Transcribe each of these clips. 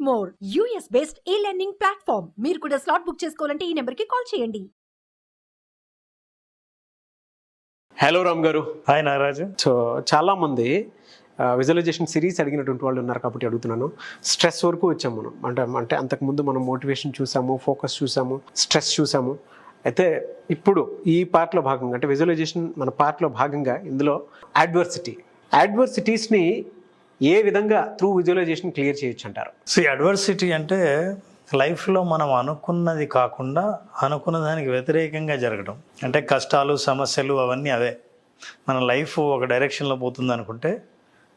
More US based e-learning platform. మీరు కూడా slot book చేసుకోవాలంటే ఈ నెంబర్కి కాల్ చేయండి. హలో రామ్ గారు. హాయ్ నాగరాజు. సో చాలామంది విజువలైజేషన్ సిరీస్ అడిగినటువంటి వాళ్ళు ఉన్నారు కాబట్టి అడుగుతున్నాను. స్ట్రెస్ వరకు వచ్చాము మనం. అంటే అంతకుముందు మనం మోటివేషన్ చూసాము, ఫోకస్ చూసాము, స్ట్రెస్ చూసాము. అయితే ఇప్పుడు ఈ పార్ట్లో భాగంగా అంటే విజువలైజేషన్ మన పార్ట్లో భాగంగా ఇందులో అడ్వర్సిటీస్ని ఏ విధంగా త్రూ విజువలైజేషన్ క్లియర్ చేయొచ్చు అంటారు? అడ్వర్సిటీ అంటే లైఫ్లో మనం అనుకున్నది కాకుండా అనుకున్న దానికి వ్యతిరేకంగా జరగడం. అంటే కష్టాలు, సమస్యలు అవన్నీ అవే. మన లైఫ్ ఒక డైరెక్షన్లో పోతుంది అనుకుంటే,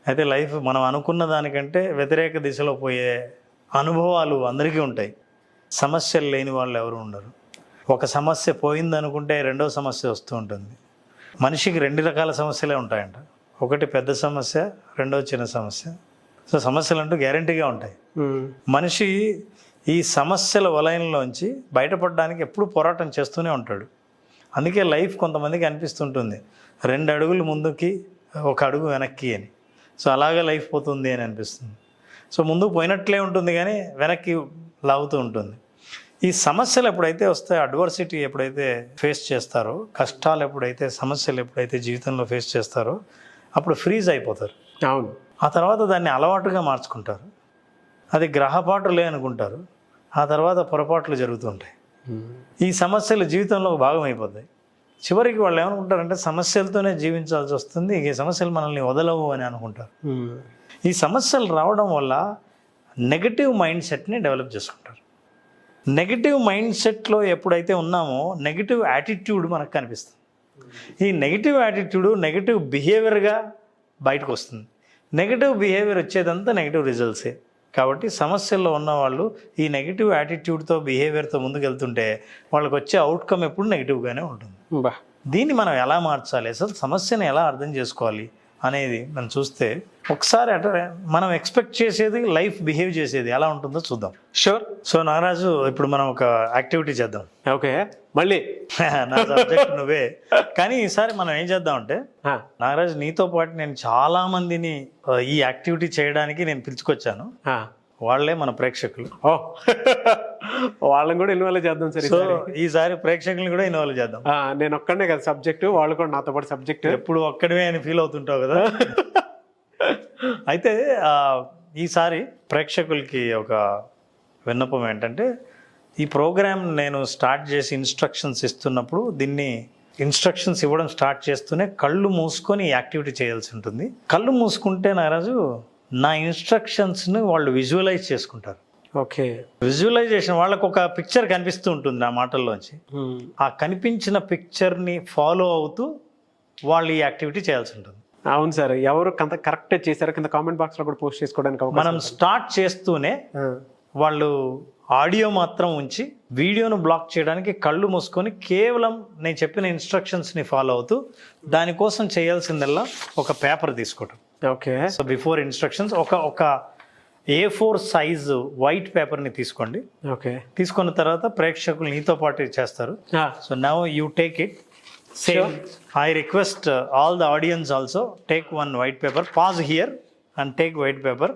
అయితే లైఫ్ మనం అనుకున్న దానికంటే వ్యతిరేక దిశలో పోయే అనుభవాలు అందరికీ ఉంటాయి. సమస్యలు లేని వాళ్ళు ఎవరు ఉండరు. ఒక సమస్య పోయిందనుకుంటే రెండో సమస్య వస్తూ ఉంటుంది. మనిషికి 2 రకాల సమస్యలే ఉంటాయంట. ఒకటి పెద్ద సమస్య, రెండో చిన్న సమస్య. సో సమస్యలు అంటూ గ్యారంటీగా ఉంటాయి. మనిషి ఈ సమస్యల వలయంలోంచి బయటపడడానికి ఎప్పుడు పోరాటం చేస్తూనే ఉంటాడు. అందుకే లైఫ్ కొంతమందికి అనిపిస్తుంటుంది 2 అడుగులు ముందుకి 1 అడుగు వెనక్కి అని. సో అలాగే లైఫ్ పోతుంది అని అనిపిస్తుంది. సో ముందుకు పోయినట్లే ఉంటుంది కానీ వెనక్కి లాగుతూ ఉంటుంది. ఈ సమస్యలు ఎప్పుడైతే వస్తాయో, అడ్వర్సిటీ ఎప్పుడైతే ఫేస్ చేస్తారో, కష్టాలు ఎప్పుడైతే, సమస్యలు ఎప్పుడైతే జీవితంలో ఫేస్ చేస్తారో అప్పుడు ఫ్రీజ్ అయిపోతారు. అవును. ఆ తర్వాత దాన్ని అలవాటుగా మార్చుకుంటారు. అది గ్రహపాటులే అనుకుంటారు. ఆ తర్వాత పొరపాట్లు జరుగుతుంటాయి. ఈ సమస్యలు జీవితంలో ఒక భాగం అయిపోతాయి. చివరికి వాళ్ళు ఏమనుకుంటారంటే సమస్యలతోనే జీవించాల్సి వస్తుంది, ఈ సమస్యలు మనల్ని వదలవు అని అనుకుంటారు. ఈ సమస్యలు రావడం వల్ల నెగటివ్ మైండ్ సెట్ని డెవలప్ చేసుకుంటారు. నెగటివ్ మైండ్ సెట్లో ఎప్పుడైతే ఉన్నామో నెగటివ్ యాటిట్యూడ్ మనకు కనిపిస్తుంది. ఈ నెగిటివ్ యాటిట్యూడ్ నెగిటివ్ బిహేవియర్గా బయటకు వస్తుంది. నెగిటివ్ బిహేవియర్ వచ్చేదంతా నెగిటివ్ రిజల్ట్సే. కాబట్టి సమస్యల్లో ఉన్నవాళ్ళు ఈ నెగిటివ్ యాటిట్యూడ్తో, బిహేవియర్తో ముందుకెళ్తుంటే వాళ్ళకి వచ్చే అవుట్కమ్ ఎప్పుడు నెగిటివ్గానే ఉంటుంది. దీన్ని మనం ఎలా మార్చాలి, అసలు సమస్యను ఎలా అర్థం చేసుకోవాలి అనేది మనం చూస్తే, ఒకసారి మనం ఎక్స్పెక్ట్ చేసేది, లైఫ్ బిహేవ్ చేసేది ఎలా ఉంటుందో చూద్దాం. షూర్. సో నాగరాజు, ఇప్పుడు మనం ఒక యాక్టివిటీ చేద్దాం. ఓకే. మళ్ళీ నా సబ్జెక్ట్ నువ్వే, కానీ ఈసారి మనం ఏం చేద్దాం నాగరాజు, నీతో పాటు నేను చాలా మందిని ఈ యాక్టివిటీ చేయడానికి నేను పిలుచుకొచ్చాను. వాళ్ళే మన ప్రేక్షకులు. వాళ్ళని కూడా ఇన్వాల్వ్ చేద్దాం సార్. సో ఈసారి ప్రేక్షకులను కూడా ఇన్వాల్వ్ చేద్దాం. నేను ఒక్కడే కదా సబ్జెక్టు, వాళ్ళు కూడా నాతో పాటు సబ్జెక్ట్. ఎప్పుడు ఒక్కడివే అని ఫీల్ అవుతుంటావు కదా. అయితే ఈసారి ప్రేక్షకులకి ఒక విన్నపం ఏంటంటే, ఈ ప్రోగ్రామ్ నేను స్టార్ట్ చేసి ఇన్స్ట్రక్షన్స్ ఇస్తున్నప్పుడు దీన్ని ఇన్స్ట్రక్షన్స్ ఇవ్వడం స్టార్ట్ చేస్తూనే కళ్ళు మూసుకొని యాక్టివిటీ చేయాల్సి ఉంటుంది. కళ్ళు మూసుకుంటే నారాజు నా ఇన్స్ట్రక్షన్స్ని వాళ్ళు విజువలైజ్ చేసుకుంటారు. ఓకే. విజువలైజేషన్ వాళ్ళకు ఒక పిక్చర్ కనిపిస్తూ ఉంటుంది నా మాటల్లోంచి. ఆ కనిపించిన పిక్చర్ని ఫాలో అవుతూ వాళ్ళు ఈ యాక్టివిటీ చేయాల్సి ఉంటుంది. అవును సార్. ఎవరు కరెక్ట్ చేశారో కింద కామెంట్ బాక్స్లో కూడా పోస్ట్ చేసుకోవడానికి మనం స్టార్ట్ చేస్తూనే వాళ్ళు ఆడియో మాత్రం ఉంచి వీడియోను బ్లాక్ చేయడానికి కళ్ళు మూసుకొని కేవలం నేను చెప్పిన ఇన్స్ట్రక్షన్స్ని ఫాలో అవుతూ దానికోసం చేయాల్సిందల్లా ఒక పేపర్ తీసుకోవటం. ఓకే. సో బిఫోర్ ఇన్స్ట్రక్షన్స్ ఒక A4 సైజు వైట్ పేపర్ని తీసుకోండి. ఓకే. తీసుకున్న తర్వాత ప్రేక్షకులు నీతో పాటు చేస్తారు. So now you take it. Same I request all the audience also take 1 white paper. Pause here and take white paper.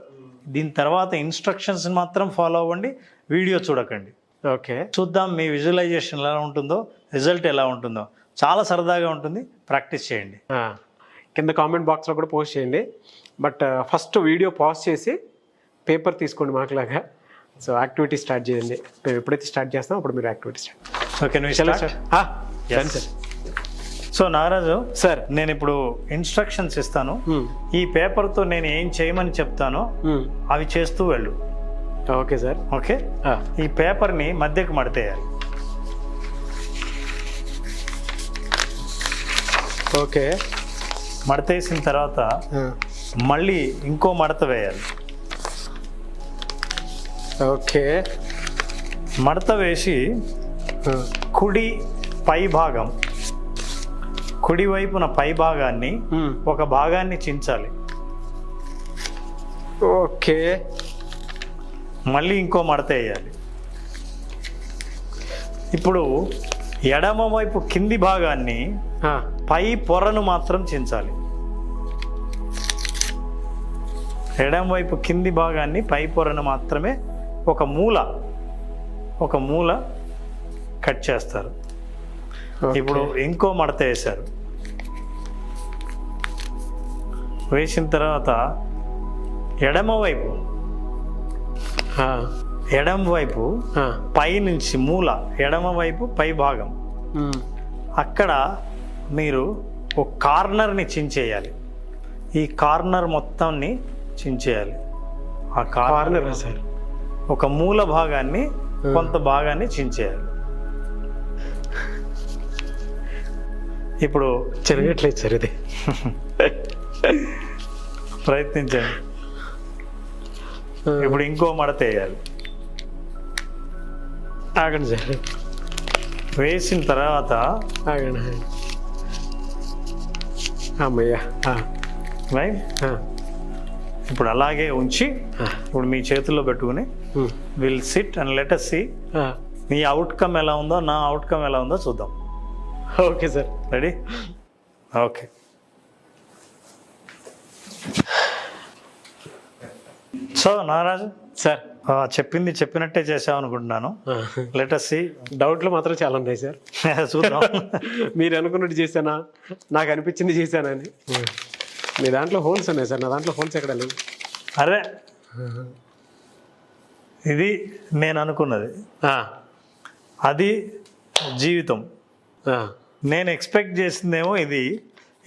దీని తర్వాత ఇన్స్ట్రక్షన్స్ మాత్రం ఫాలో అవ్వండి, వీడియో చూడకండి. ఓకే. చూద్దాం మీ విజువలైజేషన్ ఎలా ఉంటుందో, రిజల్ట్ ఎలా ఉంటుందో. చాలా సరదాగా ఉంటుంది, ప్రాక్టీస్ చేయండి. కింద కామెంట్ బాక్స్లో కూడా పోస్ట్ చేయండి. బట్ ఫస్ట్ వీడియో పాజ్ చేసి పేపర్ తీసుకోండి మాకులాగా. సో యాక్టివిటీ స్టార్ట్ చేయండి. మేము ఎప్పుడైతే స్టార్ట్ చేస్తామో అప్పుడు మీరు activity start. Okay sir. So Nagaraju sir, నేను ఇప్పుడు ఇన్స్ట్రక్షన్స్ ఇస్తాను. ఈ పేపర్తో నేను ఏం చేయమని చెప్తానో అవి చేస్తూ వెళ్ళు. Okay sir. ఓకే. ఈ పేపర్ని మధ్యకు మడతేయాలి. ఓకే. మడతేసిన తర్వాత మళ్ళీ ఇంకో మడత వేయాలి. ఓకే. మడత వేసి కుడి పై భాగం, కుడి వైపున పై భాగాన్ని ఒక భాగాన్ని చించాలి. ఓకే. మళ్ళీ ఇంకో మడత వేయాలి. ఇప్పుడు ఎడమ వైపు కింది భాగాన్ని పై పొరను మాత్రం చించాలి. ఎడమ వైపు కింది భాగాన్ని పై పొరను మాత్రమే ఒక మూల కట్ చేస్తారు. ఇప్పుడు ఇంకో మడత వేశారు. వేసిన తర్వాత ఎడమ వైపు పై నుంచి మూల ఎడమ వైపు పై భాగం అక్కడ మీరు ఒక కార్నర్ని చించేయాలి. ఈ కార్నర్ మొత్తాన్ని చించేయాలి. ఆ కార్నర్ సార్ ఒక మూల భాగాన్ని కొంత భాగాన్ని చించేయాలి. ఇప్పుడు జరగట్లేదు సార్ ఇది. ప్రయత్నించండి. ఇప్పుడు ఇంకో మడత వేయాలి. ఆగండి సార్. వేసిన తర్వాత ఆగండి. అమ్మయ్యా. ఇప్పుడు అలాగే ఉంచి ఇప్పుడు మీ చేతుల్లో పెట్టుకుని will sit and let us see మీ అవుట్కమ్ ఎలా ఉందో నా అవుట్కమ్ ఎలా ఉందో చూద్దాం. Okay sir. Ready? Okay. So Nagaraju sir చెప్పింది చెప్పినట్టే చేసావు అనుకుంటున్నాను. Let us see. డౌట్లు మాత్రం చాలా ఉన్నాయి సార్. చూద్దాం. మీరు అనుకున్నట్టు చేశానా, నాకు అనిపించింది చేశానా అని. మీ దాంట్లో హోల్స్ ఉన్నాయి సార్, నా దాంట్లో హోల్స్ ఎక్కడ లేవు. అరే ఇది నేను అనుకున్నది, అది జీవితం. నేను ఎక్స్పెక్ట్ చేసిందేమో ఇది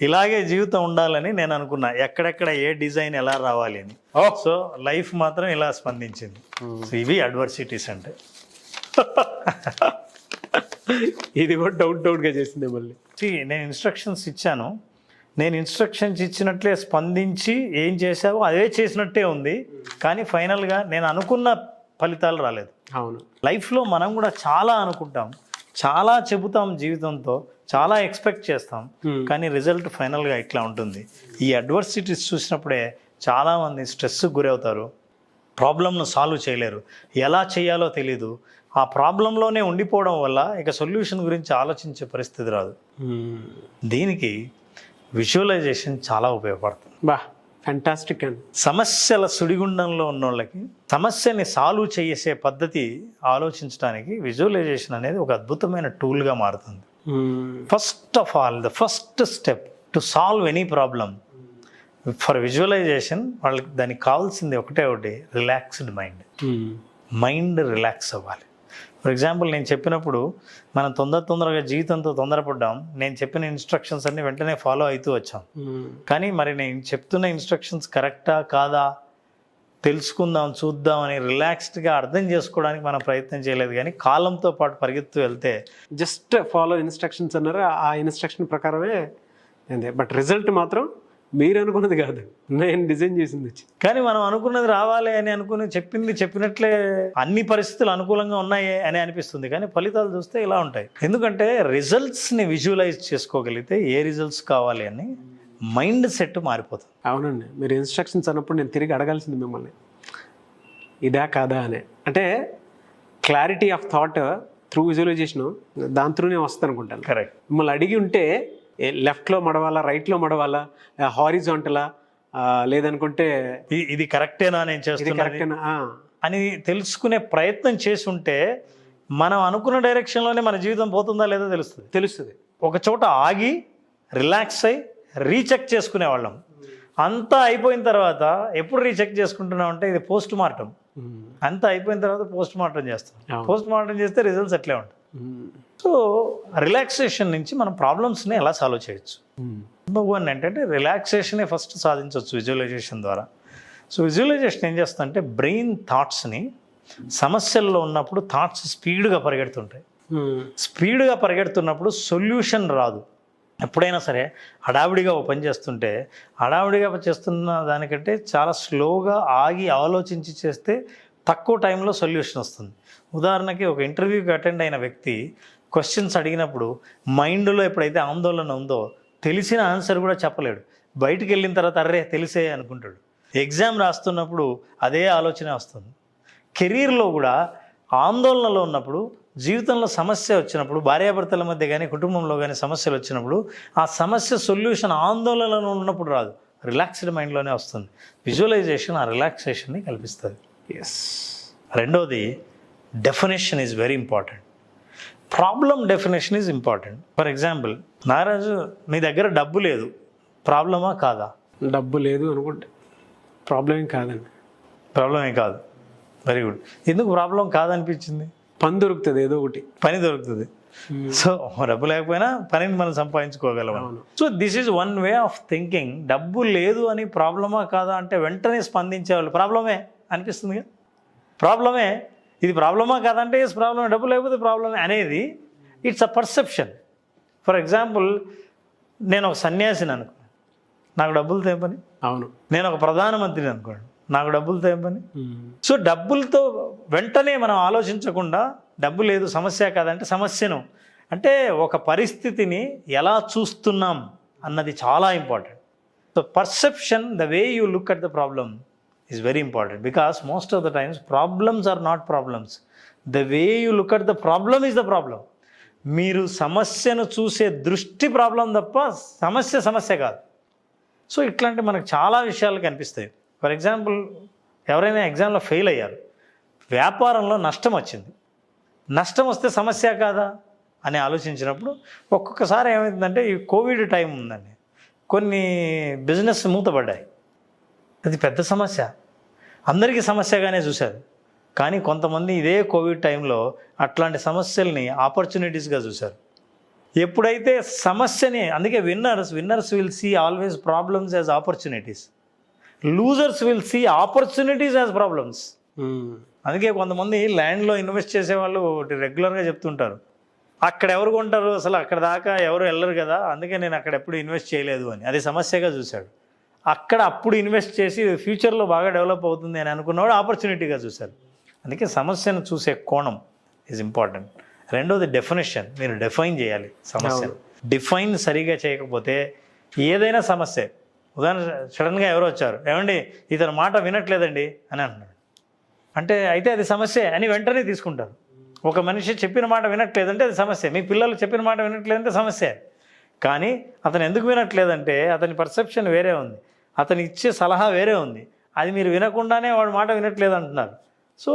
ఇలాగే జీవితం ఉండాలని నేను అనుకున్నా. ఎక్కడెక్కడ ఏ డిజైన్ ఎలా రావాలి అని. సో లైఫ్ మాత్రం ఇలా స్పందించింది. సో ఇవి అడ్వర్సిటీస్ అంటే. ఇది కూడా డౌట్గా చేసింది మళ్ళీ. నేను ఇన్స్ట్రక్షన్స్ ఇచ్చాను. నేను ఇన్స్ట్రక్షన్స్ ఇచ్చినట్లే స్పందించి ఏం చేసావో అదే చేసినట్టే ఉంది. కానీ ఫైనల్గా నేను అనుకున్న ఫలితాలు రాలేదు. అవును. లైఫ్లో మనం కూడా చాలా అనుకుంటాం, చాలా చెబుతాం, జీవితంతో చాలా ఎక్స్పెక్ట్ చేస్తాం, కానీ రిజల్ట్ ఫైనల్గా ఇట్లా ఉంటుంది. ఈ అడ్వర్సిటీస్ చూసినప్పుడే చాలామంది స్ట్రెస్కి గురవుతారు, ప్రాబ్లమ్ను సాల్వ్ చేయలేరు, ఎలా చేయాలో తెలీదు. ఆ ప్రాబ్లంలోనే ఉండిపోవడం వల్ల ఇక సొల్యూషన్ గురించి ఆలోచించే పరిస్థితి రాదు. దీనికి విజువలైజేషన్ చాలా ఉపయోగపడుతుంది. ఫ్యాంటాస్టిక్ అండి. సమస్యల సుడిగుండంలో ఉన్న వాళ్ళకి సమస్యని సాల్వ్ చేసే పద్ధతి ఆలోచించడానికి విజువలైజేషన్ అనేది ఒక అద్భుతమైన టూల్గా మారుతుంది. First of all the first step to solve any problem for visualization, వాళ్ళకి దానికి కావాల్సింది ఒకటి, రిలాక్స్డ్ మైండ్ రిలాక్స్ అవ్వాలి. ఫర్ ఎగ్జాంపుల్ నేను చెప్పినప్పుడు మనం తొందరగా జీవితంతో తొందరపడ్డాం. నేను చెప్పిన ఇన్స్ట్రక్షన్స్ అన్ని వెంటనే ఫాలో అవుతూ వచ్చాం. కానీ మరి నేను చెప్తున్న ఇన్స్ట్రక్షన్స్ కరెక్టా కాదా తెలుసుకుందాం, చూద్దాం అని రిలాక్స్డ్గా అర్థం చేసుకోవడానికి మనం ప్రయత్నం చేయలేదు. కానీ కాలంతో పాటు పరిగెత్తు వెళ్తే జస్ట్ ఫాలో ఇన్స్ట్రక్షన్స్ అన్నారు, ఆ ఇన్స్ట్రక్షన్ ప్రకారమే అంతే. బట్ రిజల్ట్ మాత్రం మీరు అనుకున్నది కాదు, నేను డిజైన్ చేసింది. కానీ మనం అనుకున్నది రావాలి అని అనుకుని చెప్పినట్లే అన్ని పరిస్థితులు అనుకూలంగా ఉన్నాయి అని అనిపిస్తుంది. కానీ ఫలితాలు చూస్తే ఇలా ఉంటాయి. ఎందుకంటే రిజల్ట్స్ని విజువలైజ్ చేసుకోగలిగితే ఏ రిజల్ట్స్ కావాలి అని మైండ్ సెట్ మారిపోతుంది. అవునండి. మీరు ఇన్స్ట్రక్షన్స్ అన్నప్పుడు నేను తిరిగి అడగాల్సింది మిమ్మల్ని, ఇదా కాదా అని. అంటే clarity of thought through visualization దాని త్రూనే వస్తుంది అనుకుంటాను. కరెక్ట్. మిమ్మల్ని అడిగి ఉంటే లెఫ్ట్లో మడవాలా, రైట్లో మడవాలా, హారిజాంటలా, లేదనుకుంటే ఇది కరెక్టేనా నేను చేస్తున్నా అని తెలుసుకునే ప్రయత్నం చేసి ఉంటే మనం అనుకున్న డైరెక్షన్లోనే మన జీవితం పోతుందా లేదా తెలుస్తుంది. ఒక చోట ఆగి రిలాక్స్ అయ్యి రీచెక్ చేసుకునేవాళ్ళం. అంతా అయిపోయిన తర్వాత ఎప్పుడు రీచెక్ చేసుకుంటున్నాం అంటే ఇది పోస్ట్ మార్టం. అంతా అయిపోయిన తర్వాత పోస్ట్ మార్టం చేస్తాం. పోస్ట్ మార్టం చేస్తే రిజల్ట్స్ ఎట్లే ఉంటాయి. సో రిలాక్సేషన్ నుంచి మనం ప్రాబ్లమ్స్ని ఎలా సాల్వ్ చేయొచ్చు. నెంబర్ 1 ఏంటంటే రిలాక్సేషనే ఫస్ట్ సాధించవచ్చు విజువలైజేషన్ ద్వారా. సో విజువలైజేషన్ ఏం చేస్తుందంటే బ్రెయిన్ థాట్స్ని, సమస్యల్లో ఉన్నప్పుడు థాట్స్ స్పీడ్గా పరిగెడుతుంటాయి. స్పీడ్గా పరిగెడుతున్నప్పుడు సొల్యూషన్ రాదు. ఎప్పుడైనా సరే హడావిడిగా ఓ పని చేస్తుంటే హడావిడిగా చేస్తున్న దానికంటే చాలా స్లోగా ఆగి ఆలోచించి చేస్తే తక్కువ టైంలో సొల్యూషన్ వస్తుంది. ఉదాహరణకి ఒక ఇంటర్వ్యూకి అటెండ్ అయిన వ్యక్తి క్వశ్చన్స్ అడిగినప్పుడు మైండ్లో ఎప్పుడైతే ఆందోళన ఉందో తెలిసిన ఆన్సర్ కూడా చెప్పలేడు. బయటికి వెళ్ళిన తర్వాత అర్రే తెలిసే అనుకుంటాడు. ఎగ్జామ్ రాస్తున్నప్పుడు అదే ఆలోచన వస్తుంది. కెరీర్లో కూడా ఆందోళనలో ఉన్నప్పుడు, జీవితంలో సమస్య వచ్చినప్పుడు, భార్యాభర్తల మధ్య కానీ కుటుంబంలో కానీ సమస్యలు వచ్చినప్పుడు ఆ సమస్య సొల్యూషన్ ఆందోళనలో ఉన్నప్పుడు రాదు, రిలాక్స్డ్ మైండ్లోనే వస్తుంది. విజువలైజేషన్ ఆ రిలాక్సేషన్ని కల్పిస్తుంది. ఎస్, రెండోది definition is very important. Problem definition is important. For example, Nagaraju మీ దగ్గర డబ్బు లేదు, ప్రాబ్లమా కాదా? డబ్బు లేదు అనుకుంటే ప్రాబ్లం ఏం కాదండి. ప్రాబ్లం ఏం కాదు. Very good. ఎందుకు ప్రాబ్లం కాదనిపించింది? పని దొరుకుతుంది ఏదో ఒకటి. పని దొరుకుతుంది. సో డబ్బు లేకపోయినా పనిని మనం సంపాదించుకోగలం. So this is one way of thinking. డబ్బు లేదు అని ప్రాబ్లమా కాదా అంటే వెంటనే స్పందించేవాళ్ళు ప్రాబ్లమే అనిపిస్తుంది కదా, ప్రాబ్లమే, ఇది ప్రాబ్లమా కాదంటే ఎస్ ప్రాబ్లమే, డబ్బు లేకపోతే ప్రాబ్లమే అనేది it's a perception. For example, నేను ఒక సన్యాసిని అనుకో, నాకు డబ్బులతో ఏం పని? అవును. నేను ఒక ప్రధానమంత్రిని అనుకోండి, నాకు డబ్బులతో ఏం పని? సో డబ్బులతో వెంటనే మనం ఆలోచించకుండా డబ్బు లేదు సమస్య కాదంటే సమస్యను అంటే ఒక పరిస్థితిని ఎలా చూస్తున్నాం అన్నది చాలా important. So perception, the way you look at the problem is very important, because most of the times problems are not problems, the way you look at the problem is the problem. మీరు సమస్యను చూసే దృష్టి problem తప్ప సమస్య కాదు. So ఇట్లాంటి మనకు చాలా విషయాలు కనిపిస్తాయి. ఫర్ ఎగ్జాంపుల్, ఎవరైనా ఎగ్జామ్లో ఫెయిల్ అయ్యారు, వ్యాపారంలో నష్టం వచ్చింది, నష్టం వస్తే సమస్య కాదా అని ఆలోచించినప్పుడు ఒక్కొక్కసారి ఏమైందంటే ఈ కోవిడ్ టైం ఉందండి, కొన్ని బిజినెస్ మూతపడ్డాయి, అది పెద్ద సమస్య, అందరికీ సమస్యగానే చూశారు. కానీ కొంతమంది ఇదే కోవిడ్ టైంలో అట్లాంటి సమస్యల్ని ఆపర్చునిటీస్గా చూశారు. ఎప్పుడైతే సమస్యని, అందుకే winners will see always problems as opportunities, losers will see opportunities as problems. అందుకే కొంతమంది ల్యాండ్లో ఇన్వెస్ట్ చేసేవాళ్ళు రెగ్యులర్గా చెప్తుంటారు, అక్కడ ఎవరు కొంటారు, అసలు అక్కడ దాకా ఎవరు వెళ్ళరు కదా, అందుకే నేను అక్కడ ఎప్పుడు ఇన్వెస్ట్ చేయలేదు అని. అది సమస్యగా చూశాడు. అక్కడ అప్పుడు ఇన్వెస్ట్ చేసి ఫ్యూచర్లో బాగా డెవలప్ అవుతుంది అని అనుకున్నవాడు ఆపర్చునిటీగా చూశారు. అందుకే సమస్యను చూసే కోణం ఈజ్ ఇంపార్టెంట్. రెండోది డెఫినేషన్, మీరు డిఫైన్ చేయాలి సమస్యను. డిఫైన్ సరిగా చేయకపోతే ఏదైనా సమస్య, ఉదాహరణ సడన్గా ఎవరో వచ్చారు, ఏమండి ఇతని మాట వినట్లేదండి అని అంటున్నాడు అంటే అయితే అది సమస్య అని వెంటనే తీసుకుంటారు. ఒక మనిషి చెప్పిన మాట వినట్లేదంటే అది సమస్య, మీ పిల్లలు చెప్పిన మాట వినట్లేదంటే సమస్య. కానీ అతను ఎందుకు వినట్లేదంటే అతని పర్సెప్షన్ వేరే ఉంది, అతను ఇచ్చే సలహా వేరే ఉంది, అది మీరు వినకుండానే వాడు మాట వినట్లేదు అంటున్నారు. సో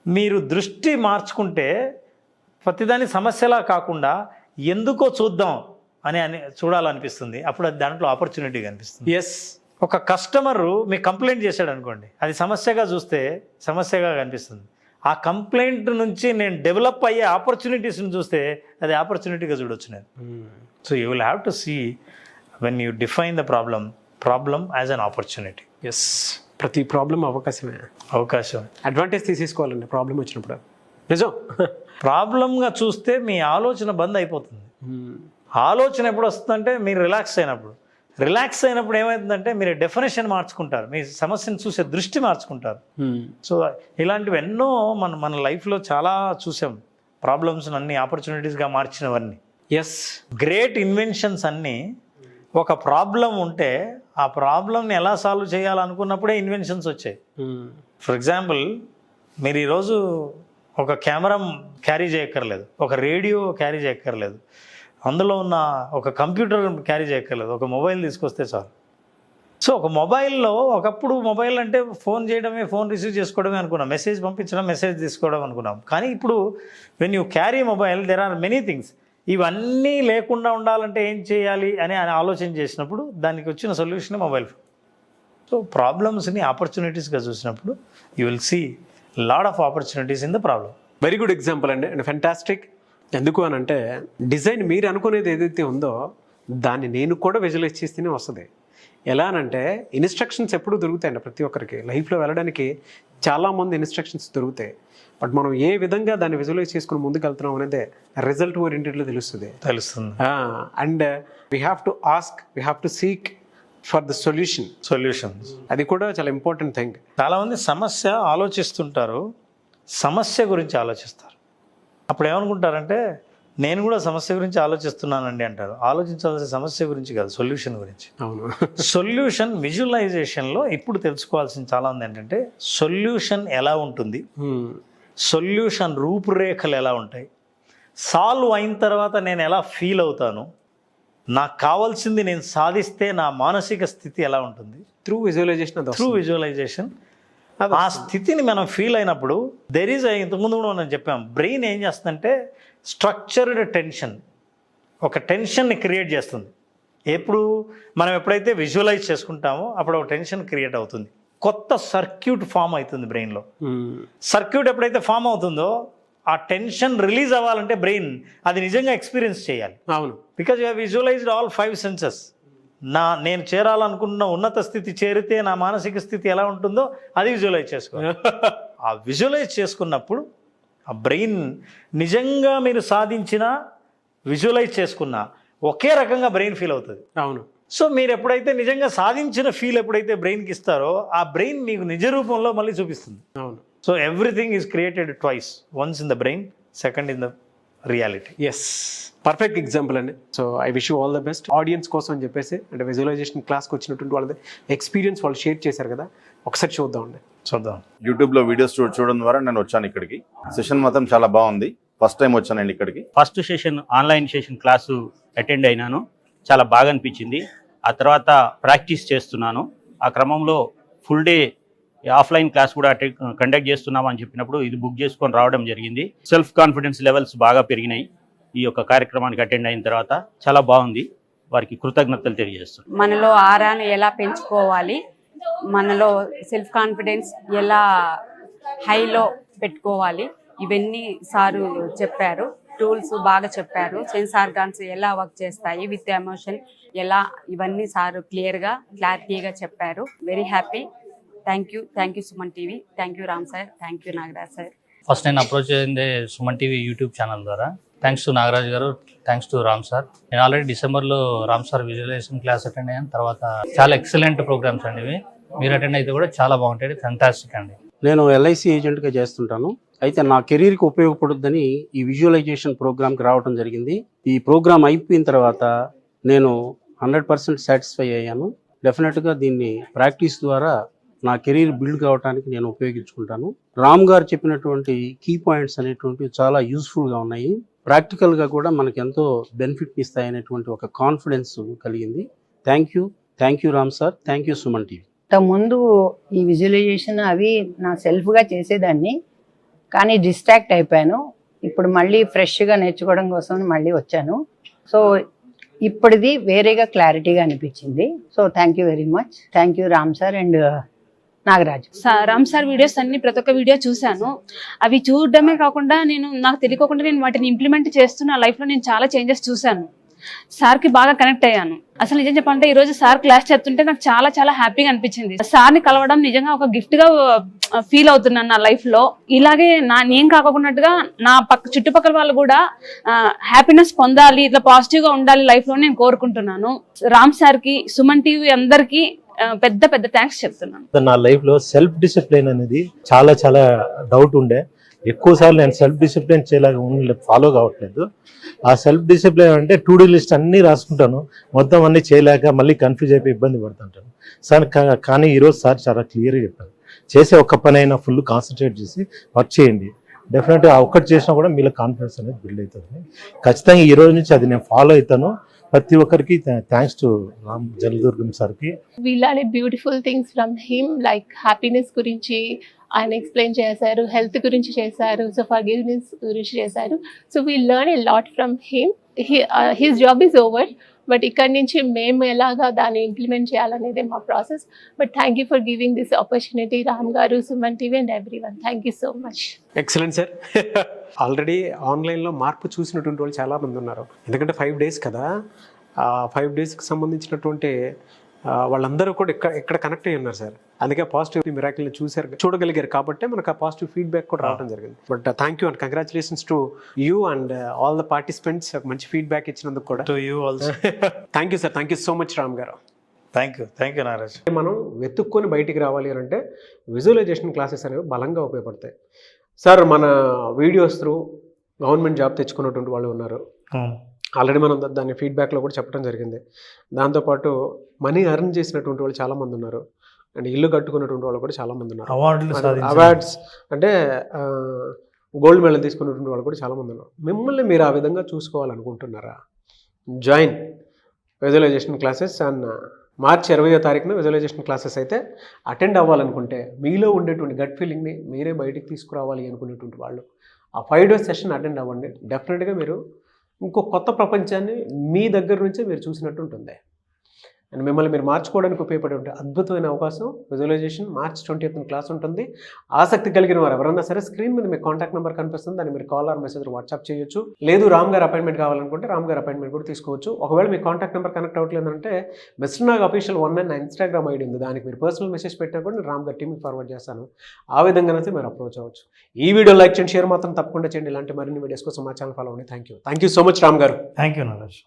మీరు దృష్టి మార్చుకుంటే ప్రతిదాని సమస్యలా కాకుండా ఎందుకో చూద్దాం అని చూడాలనిపిస్తుంది. అప్పుడు అది దాంట్లో ఆపర్చునిటీ కనిపిస్తుంది. ఎస్. ఒక కస్టమరు మీకు కంప్లైంట్ చేశాడు అనుకోండి, అది సమస్యగా చూస్తే సమస్యగా కనిపిస్తుంది. ఆ కంప్లైంట్ నుంచి నేను డెవలప్ అయ్యే ఆపర్చునిటీస్ని చూస్తే అది ఆపర్చునిటీగా చూడొచ్చు నేను. So you will have to see when you define the problem as an opportunity. Yes. ప్రతి ప్రాబ్లం అవకాశం అడ్వాంటేజ్ తీసేసుకోవాలండి ప్రాబ్లం వచ్చినప్పుడు. నిజం. ప్రాబ్లంగా చూస్తే మీ ఆలోచన బంద్ అయిపోతుంది. ఆలోచన ఎప్పుడు వస్తుందంటే మీరు రిలాక్స్ అయినప్పుడు ఏమవుతుందంటే మీరు డెఫినేషన్ మార్చుకుంటారు, మీ సమస్యను చూసే దృష్టి మార్చుకుంటారు. సో ఇలాంటివి ఎన్నో మన లైఫ్లో చాలా చూసాం, ప్రాబ్లమ్స్ అన్ని ఆపర్చునిటీస్గా మార్చినవన్నీ. ఎస్. గ్రేట్ ఇన్వెన్షన్స్ అన్నీ ఒక ప్రాబ్లం ఉంటే ఆ ప్రాబ్లంని ఎలా సాల్వ్ చేయాలనుకున్నప్పుడే ఇన్వెన్షన్స్ వచ్చాయి. ఫర్ ఎగ్జాంపుల్, మీరు ఈరోజు ఒక కెమెరా క్యారీ చేయక్కర్లేదు, ఒక రేడియో క్యారీ చేయక్కర్లేదు, అందులో ఉన్న ఒక కంప్యూటర్ క్యారీ చేయక్కర్లేదు, ఒక మొబైల్ తీసుకొస్తే చాలు. సో ఒక మొబైల్లో ఒకప్పుడు మొబైల్ అంటే ఫోన్ చేయడమే, ఫోన్ రిసీవ్ చేసుకోవడమే అనుకున్నాం, మెసేజ్ పంపించడం, మెసేజ్ తీసుకోవడం అనుకున్నాం. కానీ ఇప్పుడు when you carry mobile there are many things. ఇవన్నీ లేకుండా ఉండాలంటే ఏం చేయాలి అని ఆలోచన చేసినప్పుడు దానికి వచ్చిన సొల్యూషన్ మొబైల్ ఫోన్. సో ప్రాబ్లమ్స్ని ఆపర్చునిటీస్గా చూసినప్పుడు you will see lot of opportunities in the problem. Very good example అండి, అండ్ ఫెంటాస్టిక్. ఎందుకు అని అంటే డిజైన్ మీరు అనుకునేది ఏదైతే ఉందో దాన్ని నేను కూడా విజువలైజ్ చేస్తేనే వస్తుంది. ఎలా అనంటే ఇన్స్ట్రక్షన్స్ ఎప్పుడు దొరుకుతాయండి ప్రతి ఒక్కరికి లైఫ్లో వెళ్ళడానికి, చాలామంది ఇన్స్ట్రక్షన్స్ దొరుకుతాయి. బట్ మనం ఏ విధంగా దాన్ని విజువలైజ్ చేసుకుని ముందుకు వెళ్తున్నాం అనేది రిజల్ట్ ఓరియంటెడ్లో తెలుస్తుంది. And we have to ask, we have to seek for the solutions. అది కూడా చాలా ఇంపార్టెంట్ థింగ్. చాలామంది సమస్య ఆలోచిస్తుంటారు, సమస్య గురించి ఆలోచిస్తారు. అప్పుడు ఏమనుకుంటారంటే నేను కూడా సమస్య గురించి ఆలోచిస్తున్నానండి అంటారు. ఆలోచించాల్సిన సమస్య గురించి కాదు, సొల్యూషన్ గురించి. అవును. సొల్యూషన్ విజువలైజేషన్లో ఇప్పుడు తెలుసుకోవాల్సింది చాలా ఉంది. ఏంటంటే సొల్యూషన్ ఎలా ఉంటుంది, సొల్యూషన్ రూపురేఖలు ఎలా ఉంటాయి, సాల్వ్ అయిన తర్వాత నేను ఎలా ఫీల్ అవుతాను, నాకు కావాల్సింది నేను సాధిస్తే నా మానసిక స్థితి ఎలా ఉంటుంది. త్రూ విజువలైజేషన్ ఆ స్థితిని మనం ఫీల్ అయినప్పుడు దెర్ ఈజ్ ఇంతకుముందు కూడా మనం చెప్పాం, బ్రెయిన్ ఏం చేస్తుందంటే స్ట్రక్చర్డ్ టెన్షన్, ఒక టెన్షన్ని క్రియేట్ చేస్తుంది. మనం ఎప్పుడైతే విజువలైజ్ చేసుకుంటామో అప్పుడు ఒక టెన్షన్ క్రియేట్ అవుతుంది, కొత్త సర్క్యూట్ ఫామ్ అవుతుంది బ్రెయిన్లో. సర్క్యూట్ ఎప్పుడైతే ఫామ్ అవుతుందో ఆ టెన్షన్ రిలీజ్ అవ్వాలంటే బ్రెయిన్ అది నిజంగా ఎక్స్పీరియన్స్ చేయాలి. అవును, because you have visualized all 5 senses. నేను చేరాలనుకున్న ఉన్నత స్థితి చేరితే నా మానసిక స్థితి ఎలా ఉంటుందో అది విజువలైజ్ చేసుకోవాలి. ఆ విజువలైజ్ చేసుకున్నప్పుడు ఆ బ్రెయిన్ నిజంగా మీరు సాధించిన విజువలైజ్ చేసుకున్న ఒకే రకంగా బ్రెయిన్ ఫీల్ అవుతుంది. అవును. సో మీరు ఎప్పుడైతే నిజంగా సాధించిన ఫీల్ ఎప్పుడైతే బ్రెయిన్కి ఇస్తారో ఆ బ్రెయిన్ మీకు నిజ రూపంలో మళ్ళీ చూపిస్తుంది. అవును. So everything is created twice, once in the brain, second in the reality. Yes, perfect example అండి. So I wish you all the best. Audience కోసం అని చెప్పేసి అంటే విజువలైజేషన్ క్లాస్కి వచ్చినటువంటి వాళ్ళది ఎక్స్పీరియన్స్ వాళ్ళు షేర్ చేశారు కదా, ఒకసారి చూద్దామండి. చూద్దాం. యూట్యూబ్లో వీడియోస్ చూడడం ద్వారా నేను వచ్చాను ఇక్కడికి. సెషన్ మాత్రం చాలా బాగుంది. ఫస్ట్ టైం వచ్చానండి ఇక్కడికి. First session online session class attend అయినాను, చాలా బాగా అనిపించింది. ఆ తర్వాత ప్రాక్టీస్ చేస్తున్నాను. ఆ క్రమంలో ఫుల్ డే ఆఫ్లైన్ క్లాస్ కూడా కండక్ట్ చేస్తున్నామని చెప్పినప్పుడు ఇది బుక్ చేసుకొని రావడం జరిగింది. సెల్ఫ్ కాన్ఫిడెన్స్ లెవెల్స్ బాగా పెరిగినాయి ఈ యొక్క కార్యక్రమానికి అటెండ్ అయిన తర్వాత. చాలా బాగుంది, వారికి కృతజ్ఞతలు తెలియజేస్తున్నాను. మనలో ఆరాను ఎలా పెంచుకోవాలి, మనలో సెల్ఫ్ కాన్ఫిడెన్స్ ఎలా హైలో పెట్టుకోవాలి, ఇవన్నీ సారు చెప్పారు. టూల్స్ బాగా చెప్పారు. సెన్స్ ఆర్గాన్స్ ఎలా వర్క్ చేస్తాయి విత్ ఎమోషన్ ఎలా, ఇవన్నీ సారు క్లారిటీగా చెప్పారు. Very happy. Thank you Suman TV, thank you Ram sir, thank you Nagaraj sir. First నేను అప్రోచ్ అయింది సుమన్ టీవీ యూట్యూబ్ ఛానల్ ద్వారా. Thanks to Nagaraj garu, thanks to Ram sir. నేను ఆల్రెడీ డిసెంబర్లో Ram sir visualization class attend అయ్యాను. తర్వాత చాలా ఎక్సలెంట్ ప్రోగ్రామ్స్ అండి ఇవి. మీరు అటెండ్ అయితే కూడా చాలా బాగుంటాయి, ఫ్యాంటాస్టిక్ అండి. నేను LIC ఏజెంట్గా చేస్తుంటాను. అయితే నా కెరీర్కి ఉపయోగపడుద్దని ఈ విజువలైజేషన్ ప్రోగ్రామ్కి రావడం జరిగింది. ఈ ప్రోగ్రామ్ అయిపోయిన తర్వాత నేను 100% సాటిస్ఫై అయ్యాను. డెఫినెట్గా దీన్ని ప్రాక్టీస్ ద్వారా నా కెరీర్ బిల్డ్ కావడానికి నేను ఉపయోగించుకుంటాను. రామ్ గారు చెప్పినటువంటి కీ పాయింట్స్ అనేటువంటివి చాలా యూస్ఫుల్గా ఉన్నాయి. ప్రాక్టికల్గా కూడా మనకు ఎంతో బెనిఫిట్ ఇస్తాయనేటువంటి ఒక కాన్ఫిడెన్స్ కలిగింది. Thank you Ram sir, thank you Suman TV. ముందు ఈ విజువలైజేషన్ అవి నా సెల్ఫ్గా చేసేదాన్ని, కానీ డిస్ట్రాక్ట్ అయిపోయాను. ఇప్పుడు మళ్ళీ ఫ్రెష్గా నేర్చుకోవడం కోసం మళ్ళీ వచ్చాను. సో ఇప్పటిది వేరేగా క్లారిటీగా అనిపించింది. So thank you very much. Thank you Ram sir and Nagaraj. Ram sir videos అన్ని ప్రతి ఒక్క వీడియో చూశాను. అవి చూడడమే కాకుండా నాకు తెలియకుండా నేను వాటిని ఇంప్లిమెంట్ చేస్తున్న లైఫ్లో నేను చాలా చేంజెస్ చూశాను. సార్కి బాగా కనెక్ట్ అయ్యాను. అసలు నిజం చెప్పాలంటే ఈ రోజు సార్ క్లాస్ చెప్తుంటే నాకు చాలా చాలా హ్యాపీగా అనిపించింది. సార్ని కలవడం నిజంగా ఒక గిఫ్ట్ గా ఫీల్ అవుతున్నాను నా లైఫ్ లో. ఇలాగే నేను కాకపోయినట్టుగా నా చుట్టుపక్కల వాళ్ళు కూడా హ్యాపీనెస్ పొందాలి, ఇట్లా పాజిటివ్ గా ఉండాలి లైఫ్ లో నేను కోరుకుంటున్నాను. రామ్ సార్ కి, సుమన్ టీవీ అందరికి పెద్ద పెద్ద థ్యాంక్స్ చెప్తున్నాను. నా లైఫ్ లో సెల్ఫ్ డిసిప్లిన్ అనేది చాలా చాలా డౌట్ ఉండే. ఎక్కువ సార్లు నేను సెల్ఫ్ డిసిప్లిన్ ఫాలో కావట్లేదు. ఆ సెల్ఫ్ డిసిప్లిన్ అంటే టు డూ లిస్ట్ అన్ని రాసుకుంటాను, మొత్తం అన్ని చేయలేక మళ్ళీ కన్ఫ్యూజ్ అయిపోయి ఇబ్బంది పడుతుంటాను సార్. కానీ ఈరోజు సార్ చాలా క్లియర్గా చెప్పారు, చేసే ఒక్క పని అయినా ఫుల్ కాన్సన్ట్రేట్ చేసి వర్క్ చేయండి. డెఫినెట్గా ఆ ఒక్కటి చేసినా కూడా మీలో కాన్ఫిడెన్స్ అనేది బిల్డ్ అవుతుంది. ఖచ్చితంగా ఈ రోజు నుంచి అది నేను ఫాలో అవుతాను. ప్రతి ఒక్కరికి థ్యాంక్స్ టు రామ్ జలదుర్గం సార్కి. We learned beautiful things from him, like happiness గురించి ఆయన ఎక్స్ప్లెయిన్ చేశారు, హెల్త్ గురించి చేశారు, సో ఫర్గివ్నెస్ గురించి చేశారు. So we learn a lot from him. His job is over, but ఇక్కడి నుంచి మేము ఎలాగా దాన్ని ఇంప్లిమెంట్ చేయాలనేది మా process. But thank you for giving this opportunity Ram గారు, Suman TV and everyone. Thank you so much. Excellent sir. Already ఆన్లైన్లో మార్పు చూసినటువంటి వాళ్ళు చాలామంది ఉన్నారు. ఎందుకంటే 5 days కదా, 5 daysకి సంబంధించినటువంటి వాళ్ళందరూ కూడా ఎక్కడ కనెక్ట్ అయ్యి ఉన్నారు సార్. అందుకే పాజిటివ్ మిరాకిల్ని చూడగలిగారు కాబట్టి మనకు ఆ పాజిటివ్ ఫీడ్బ్యాక్ కూడా రావడం జరిగింది. But thank you and congratulations to you and all the participants. మంచి ఫీడ్బ్యాక్ ఇచ్చినందుకు కూడా to you also. Thank you sir, thank you so much Ram గారు. Thank you Nagaraj. మనం వెతుక్కొని బయటికి రావాలి అని అంటే విజువలైజేషన్ క్లాసెస్ అనేవి బలంగా ఉపయోగపడతాయి సార్. మన వీడియోస్ త్రూ గవర్నమెంట్ జాబ్ తెచ్చుకున్నటువంటి వాళ్ళు ఉన్నారు. ఆల్రెడీ మనం దాన్ని ఫీడ్బ్యాక్లో కూడా చెప్పడం జరిగింది. దాంతోపాటు మనీ ఎర్న్ చేసినటువంటి వాళ్ళు చాలామంది ఉన్నారు, అండ్ ఇల్లు కట్టుకున్నటువంటి వాళ్ళు కూడా చాలామంది ఉన్నారు. అవార్డ్స్ అంటే గోల్డ్ మెడల్ తీసుకున్నటువంటి వాళ్ళు కూడా చాలామంది ఉన్నారు. మిమ్మల్ని మీరు ఆ విధంగా చూసుకోవాలనుకుంటున్నారా? జాయిన్ విజువలైజేషన్ క్లాసెస్ అండ్ మార్చి 20వ తారీఖున విజువలైజేషన్ క్లాసెస్ అయితే అటెండ్ అవ్వాలనుకుంటే, మీలో ఉండేటువంటి గట్ ఫీలింగ్ని మీరే బయటికి తీసుకురావాలి అనుకునేటువంటి వాళ్ళు ఆ 5 days సెషన్ అటెండ్ అవ్వండి. డెఫినెట్గా మీరు ఇంకో కొత్త ప్రపంచాన్ని మీ దగ్గర నుంచే మీరు చూసినట్టు ఉంటుంది. అండ్ మిమ్మల్ని మీరు మార్చుకోవడానికి ఉపయోగపడే అద్భుతమైన అవకాశం విజువలైజేషన్ మార్చ్ 20th క్లాస్ ఉంటుంది. ఆసక్తి కలిగిన వారు ఎవరన్నా సరే స్క్రీన్ మీద మీకు కాంటాక్ట్ నెంబర్ కనిపిస్తుంది, దాన్ని మీరు కాల్ ఆర్ మెసేజ్ వాట్సాప్ చేయొచ్చు. లేదు రామ్ గారు అపాయింట్మెంట్ కావాలనుకుంటే రామ్ గారు అపాయింట్మెంట్ కూడా తీసుకోవచ్చు. ఒకవేళ మీ కాంటాక్ట్ నెంబర్ కనెక్ట్ అవ్వట్లేదంటే మిస్టర్ నాగ్ అఫీషియల్ 1 నా ఇన్స్టాగ్రామ్ ఐడి ఉంది, దానికి మీరు పర్సనల్ మెసేజ్ పెట్టినా కూడా నేను రామ్ గారి టీమ్కి ఫార్వర్డ్ చేస్తాను. ఆ విధంగానైతే మీరు అప్రోచ్ అవ్వచ్చు. ఈ వీడియో లైక్ చేయండి, షేర్ మాత్రం తప్పకుండా చేయండి. ఇలాంటి మరిన్ని వీడియోస్ కోసం మా ఛానల్ ఫాలో అవ్వండి. Thank you so much Ram గారు. Thank you Nagaraj.